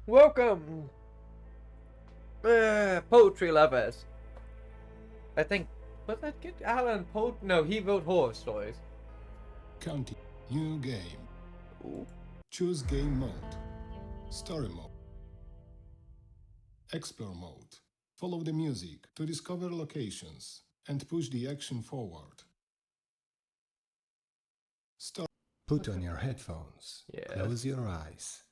Welcome, poetry lovers. I think, was that good? Alan Poe? No, he wrote horror stories. County. New game. Ooh. Choose game mode. Story mode. Explore mode. Follow the music to discover locations and push the action forward. Put on your headphones, Yes. close your eyes,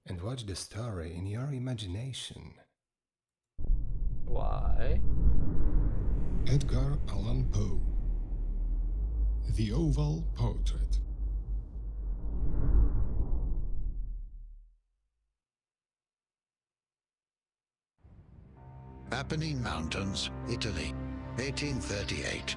and watch the story in your imagination. Why? Edgar Allan Poe. The Oval Portrait. Apennine Mountains, Italy, 1838.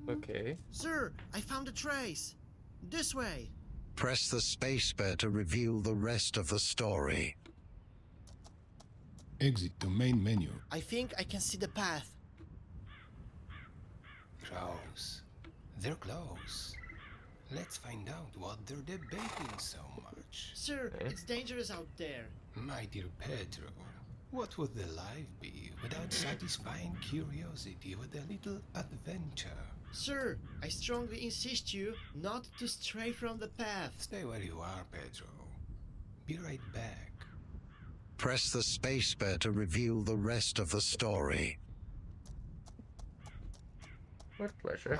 Okay. Sir, I found a trace. This way. Press the spacebar to reveal the rest of the story. Exit to main menu. I think I can see the path. Close. They're close. Let's find out what they're debating so much. Sir, Okay. it's dangerous out there. My dear Pedro, what would the life be without satisfying curiosity with a little adventure? Sir, I strongly insist you not to stray from the path. Stay where you are, Pedro. Be right back. Press the spacebar to reveal the rest of the story. With pleasure.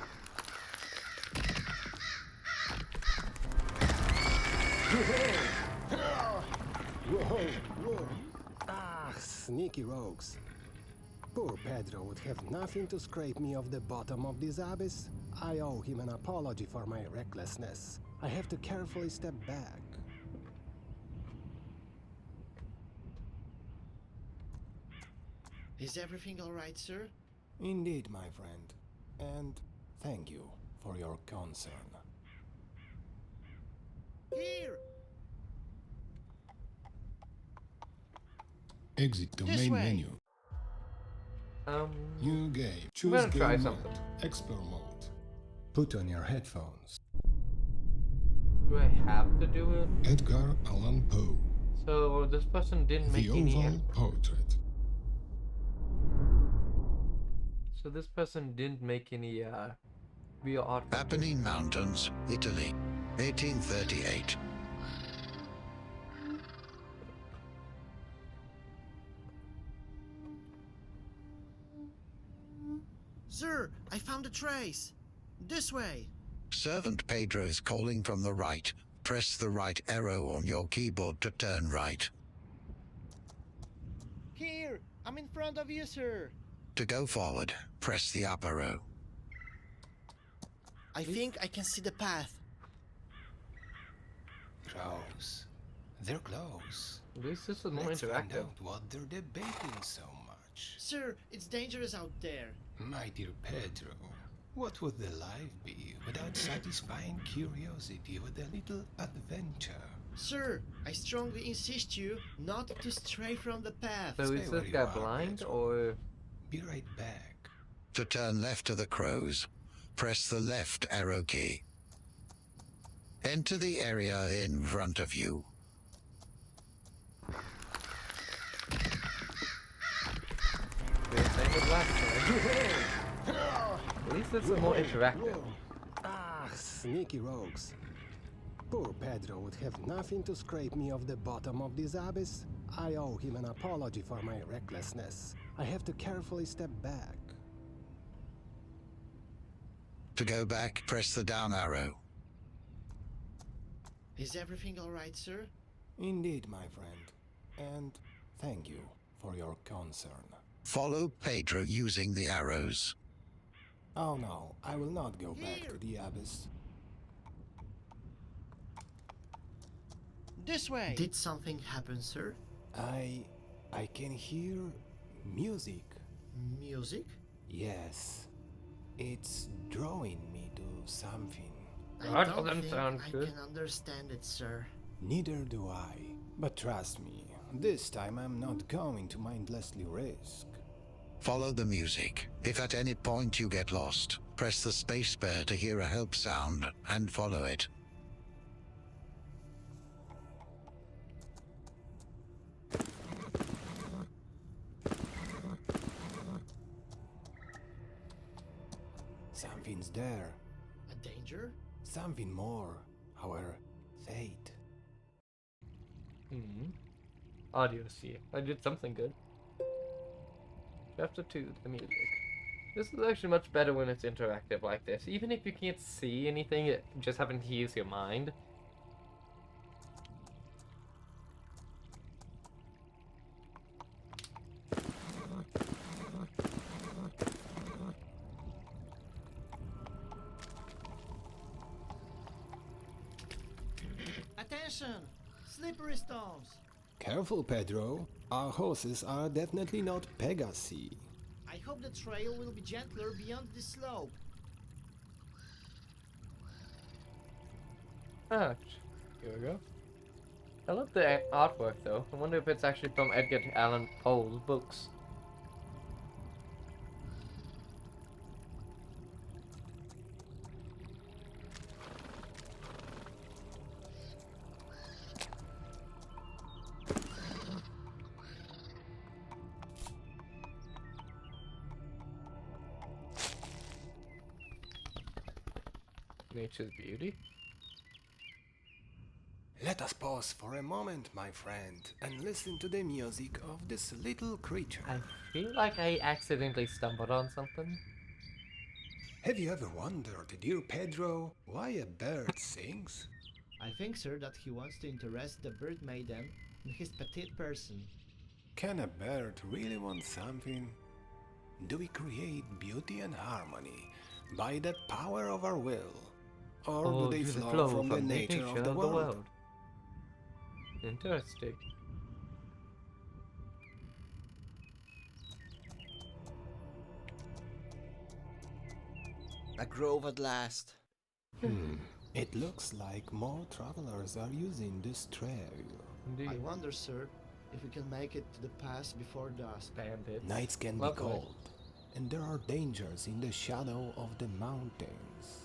Whoa. Ah, sneaky rogues. Poor Pedro would have nothing to scrape me off the bottom of this abyss. I owe him an apology for my recklessness. I have to carefully step back. Is everything alright, sir? Indeed, my friend. And thank you for your concern. Here! Exit to This main way. menu. New game. Choose gonna game try mode. something. Explore mode. Put on your headphones. Do I have to do it? Edgar Allan Poe. So this person didn't make The any. Oval Portrait. So this person didn't make any real art. Apennine Mountains, Italy, 1838. Sir, I found a trace. This way. Servant Pedro is calling from the right. Press the right arrow on your keyboard to turn right. Here! I'm in front of you, sir. To go forward, press the up arrow. I think I can see the path. Close. They're close. This is more Let's find interactive. out what they're debating so much. Sir, it's dangerous out there. My dear Pedro, what would the life be without satisfying curiosity with a little adventure? Sir, I strongly insist you not to stray from the path. So Stay is where this you guy are, blind Pedro. or? Be right back. To turn left to the crows, press the left arrow key. Enter the area in front of you. Same as last time. At least this is more interactive. Ah, sneaky rogues. Poor Pedro would have nothing to scrape me off the bottom of this abyss. I owe him an apology for my recklessness. I have to carefully step back. To go back, press the down arrow. Is everything alright, sir? Indeed, my friend. And thank you for your concern. Follow Pedro using the arrows. Oh no, I will not go back to the abyss. This way. Did something happen, sir? I can hear music. Music? Yes. It's drawing me to something. That don't doesn't think sound I good. can understand it, sir. Neither do I. But trust me, this time I'm not going to mindlessly risk. Follow the music. If at any point you get lost, press the spacebar to hear a help sound and follow it. Something's there. A danger? Something more. Our fate. Audio C. I did something good. Chapter 2, the music. This is actually much better when it's interactive like this. Even if you can't see anything, just having to use your mind. Attention! Slippery stones! Careful, Pedro. Our horses are definitely not Pegasi. I hope the trail will be gentler beyond this slope. Ah, here we go. I love the artwork though. I wonder if it's actually from Edgar Allen Poe's books. Nature's beauty. Let us pause for a moment, my friend, and listen to the music of this little creature. I feel like I accidentally stumbled on something. Have you ever wondered, dear Pedro, why a bird sings? I think, sir, that he wants to interest the bird maiden in his petite person. Can a bird really want something? Do we create beauty and harmony by the power of our will? Or do they flow from the nature of the world? Interesting. A grove at last. It looks like more travelers are using this trail. Indeed. I wonder, sir, if we can make it to the pass before dusk. Bandits. Nights can be Lovely. cold, and there are dangers in the shadow of the mountains.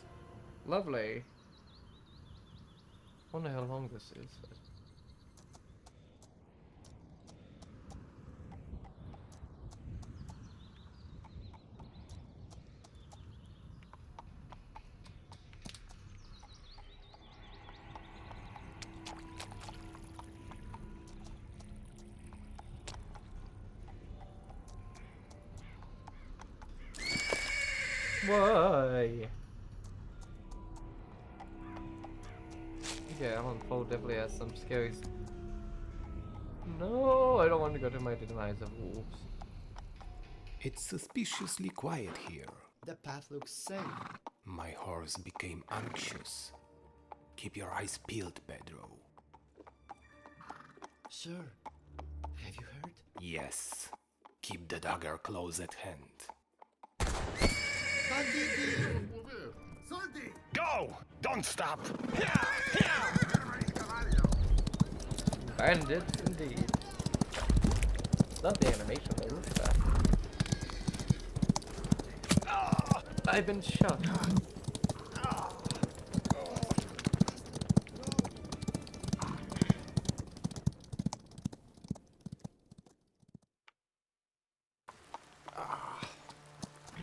Lovely. I wonder how long this is. Why? Yeah, Allen Poe definitely has some scary. No, I don't want to go to my demise of wolves. It's suspiciously quiet here. The path looks safe. My horse became anxious. Keep your eyes peeled, Pedro. Sir, have you heard? Yes. Keep the dagger close at hand. Banditi! Go! Don't stop! Bandits, indeed. Love the animation, though. Look at that. I've been shot.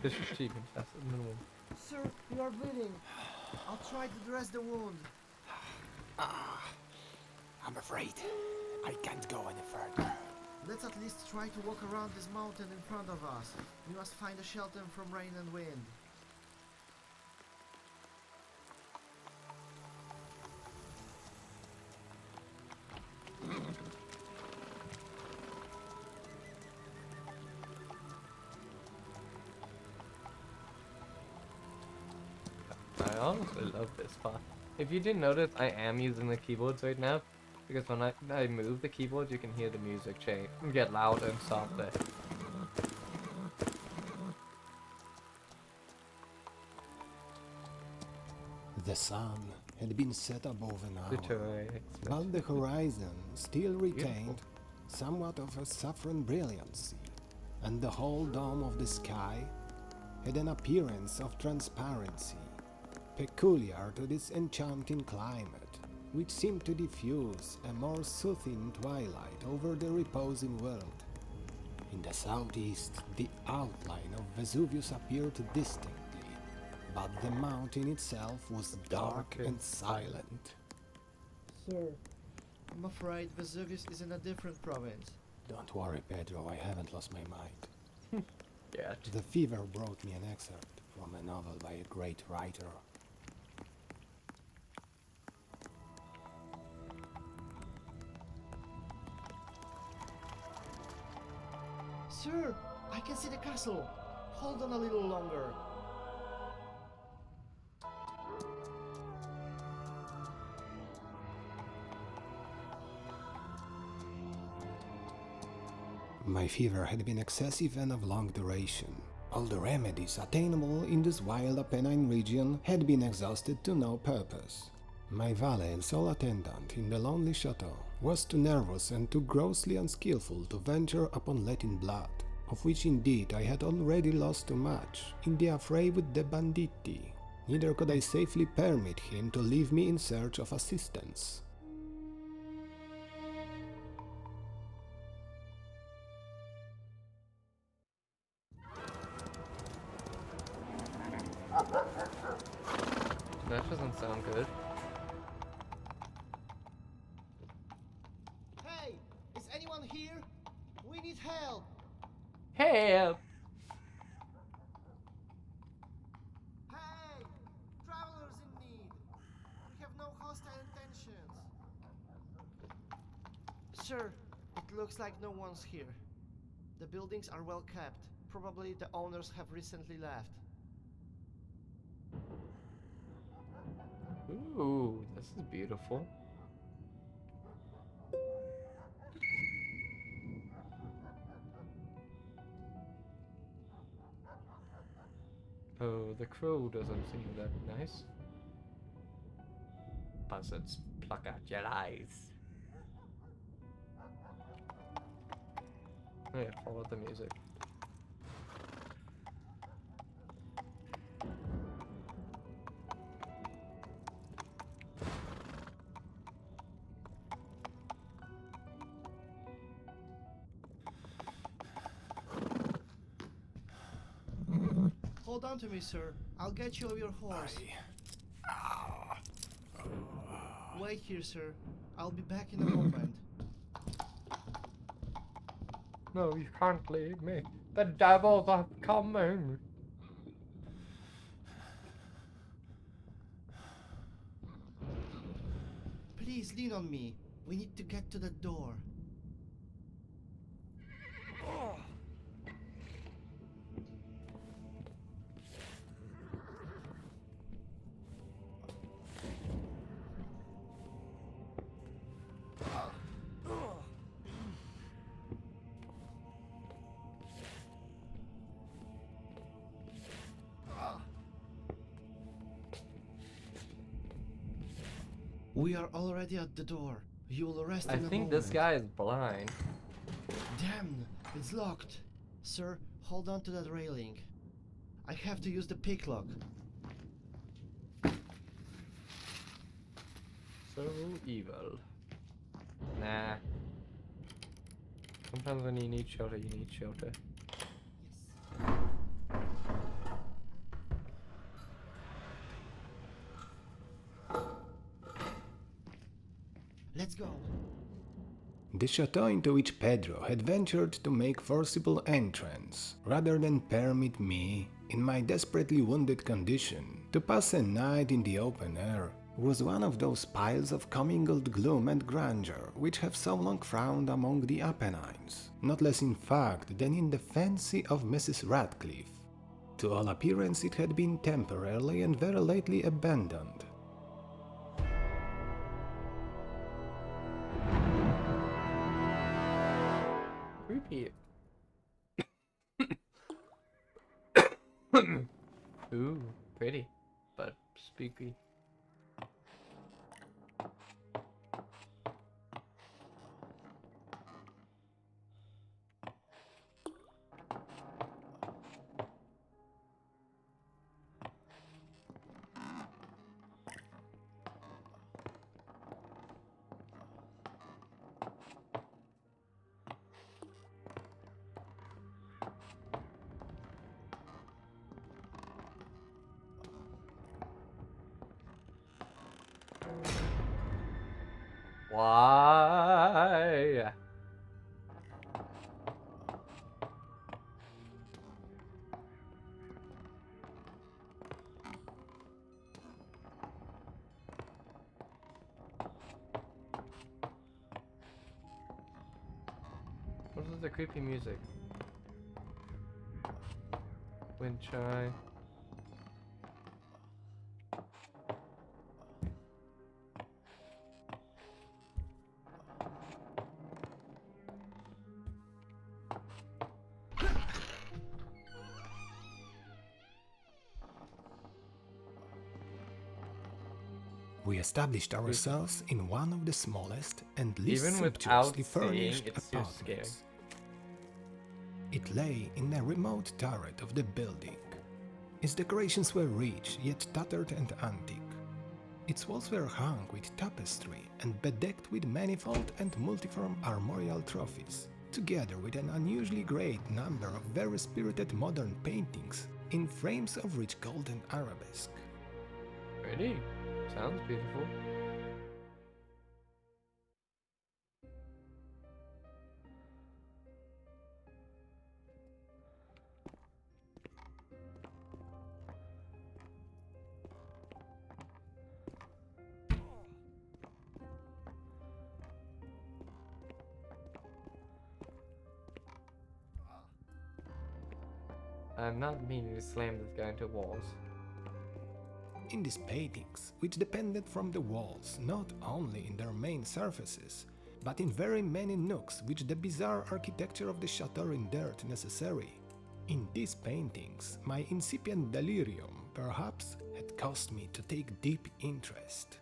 This is achievement faster than normal. Sir, you are bleeding. I'll try to dress the wound. I'm afraid I can't go any further. Let's at least try to walk around this mountain in front of us. We must find a shelter from rain and wind. I honestly love this part. If you didn't notice, I am using the keyboards right now, because when I move the keyboards, you can hear the music change, get louder and softer. The sun had been set above an hour, Literary but the horizon still retained somewhat of a saffron brilliancy. and the whole dome of the sky had an appearance of transparency, peculiar to this enchanting climate, which seemed to diffuse a more soothing twilight over the reposing world. In the southeast, the outline of Vesuvius appeared distinctly, but the mountain itself was dark and silent. Sir, I'm afraid Vesuvius is in a different province. Don't worry, Pedro, I haven't lost my mind. Yeah. The fever brought me an excerpt from a novel by a great writer. Sir, I can see the castle. Hold on a little longer. My fever had been excessive and of long duration. All the remedies attainable in this wild Apennine region had been exhausted to no purpose. My valet and sole attendant in the lonely chateau was too nervous and too grossly unskillful to venture upon letting blood, of which indeed I had already lost too much in the affray with the banditti. Neither could I safely permit him to leave me in search of assistance. That doesn't sound good. Hey, is anyone here? We need help. Help! Hey, travelers in need. We have no hostile intentions. Sir, it looks like no one's here. The buildings are well kept. Probably the owners have recently left. Ooh, this is beautiful. Oh, the crow doesn't seem that nice. Buzzards, pluck out your eyes. Oh yeah, follow the music. Hold on to me, sir. I'll get you your horse. Wait here, sir. I'll be back in a moment. No, you can't leave me. The devils are coming. Please lean on me. We need to get to the door. We are already at the door. You will rest I in a think moment. this guy is blind. Damn, it's locked. Sir, hold on to that railing. I have to use the pick lock. So evil. Nah. Sometimes when you need shelter, you need shelter. Let's go. The chateau into which Pedro had ventured to make forcible entrance, rather than permit me, in my desperately wounded condition, to pass a night in the open air, was one of those piles of commingled gloom and grandeur which have so long frowned among the Apennines, not less in fact than in the fancy of Mrs. Radcliffe. To all appearance it had been temporarily and very lately abandoned. Creepy. Ooh, pretty, but spooky. Why? What is the creepy music? Wind chime. We established ourselves in one of the smallest and least Even without sumptuously seeing, furnished it's still scary. apartments. It lay in a remote turret of the building. Its decorations were rich, yet tattered and antique. Its walls were hung with tapestry and bedecked with manifold and multiform armorial trophies, together with an unusually great number of very spirited modern paintings in frames of rich gold and arabesque. Pretty. Sounds beautiful. I'm not meaning to slam this guy into walls. In these paintings, which depended from the walls not only in their main surfaces, but in very many nooks which the bizarre architecture of the chateau rendered necessary, in these paintings my incipient delirium perhaps had caused me to take deep interest.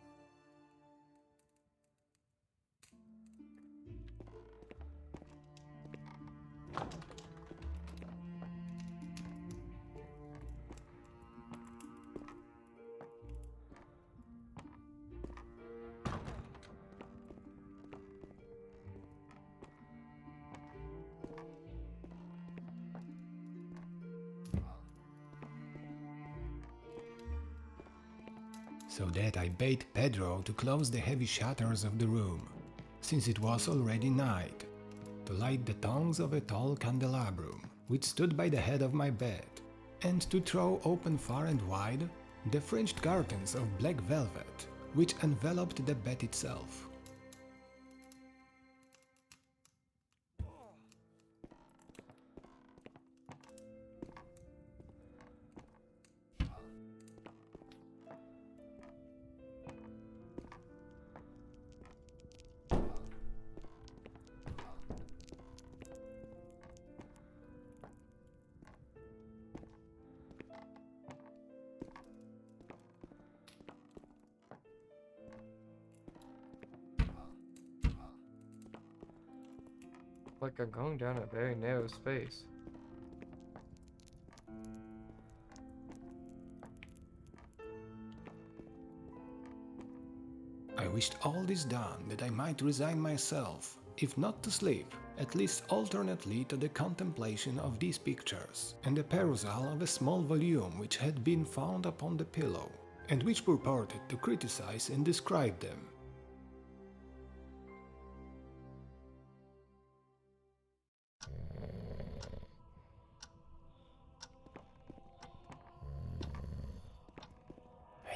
So that I bade Pedro to close the heavy shutters of the room, since it was already night, to light the tongues of a tall candelabrum which stood by the head of my bed, and to throw open far and wide the fringed curtains of black velvet which enveloped the bed itself. Like I'm going down a very narrow space. I wished all this done that I might resign myself, if not to sleep, at least alternately to the contemplation of these pictures, and the perusal of a small volume which had been found upon the pillow, and which purported to criticize and describe them.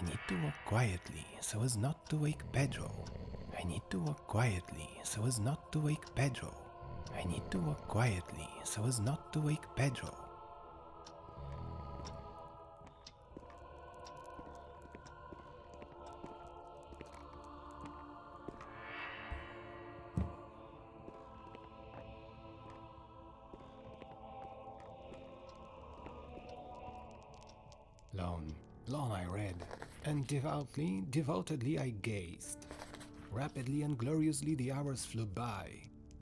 I need to walk quietly so as not to wake Pedro. I need to walk quietly so as not to wake Pedro. I need to walk quietly so as not to wake Pedro. Long I read, and devotedly I gazed. Rapidly and gloriously the hours flew by,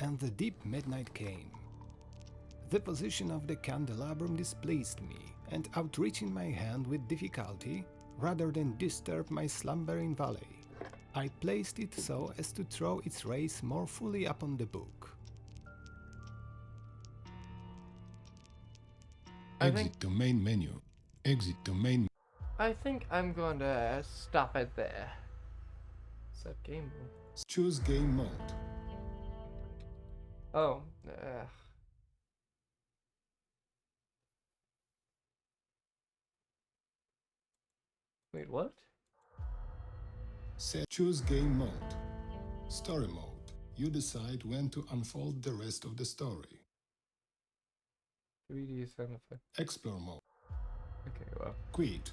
and the deep midnight came. The position of the candelabrum displeased me, and outreaching my hand with difficulty, rather than disturb my slumbering valet, I placed it so as to throw its rays more fully upon the book. I think- Exit to main menu. Exit to main. I think I'm going to stop it there. Set game mode. Choose game mode. Oh, wait, what? Choose game mode. Story mode. You decide when to unfold the rest of the story. 3D sound effect. Explore mode. Okay, well. Quit.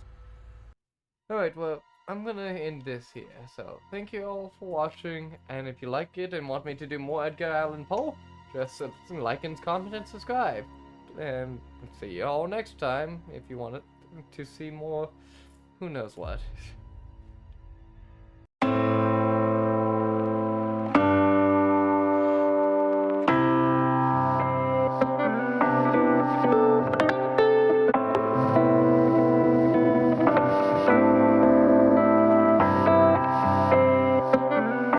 Alright, well, I'm gonna end this here. So, thank you all for watching, and if you like it and want me to do more Edgar Allan Poe, just like and comment and subscribe. And see you all next time if you want to see more who knows what.